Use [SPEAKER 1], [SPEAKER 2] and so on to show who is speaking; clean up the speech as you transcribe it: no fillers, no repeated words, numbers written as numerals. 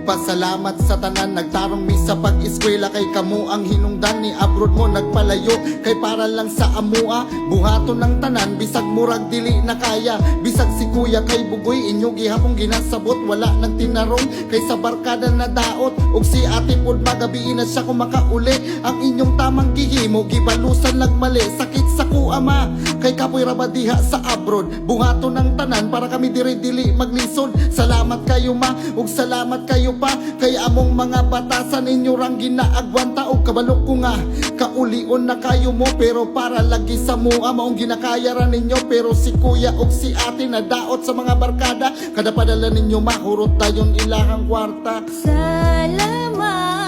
[SPEAKER 1] Nagpasalamat sa tanan, nagtarong mi sa pag-eskwela. Kay kamo ang hinungdan ni abroad mo nagpalayo. Kay para lang sa amua, buhaton ng tanan. Bisag murag dili na kaya, bisag si kuya kay bugoy. Inyo gihapong ginasabot, wala nang tinarong. Kay sa barkada na daot, ug si ate pod magabi na siya kumakauli. Ang inyong tamang gihimo, gibalusan lag mali. Sakit sa kuama, kay kapoy rabadiha sa abroad. Buhaton ng tanan, para kami diri-dili maglisod. Salamat kayo ma, ug salamat kayo pa. Kay among mga batasan inyo rang ginaagwanta. Og kabalo ko nga, kaulion na kayo mo. Pero para lagi sa mua, maong ginakayaran ninyo. Pero si kuya ug si ate na daot sa mga barkada. Kada padala ninyo mahurot tayon ilahang kwarta.
[SPEAKER 2] Salamat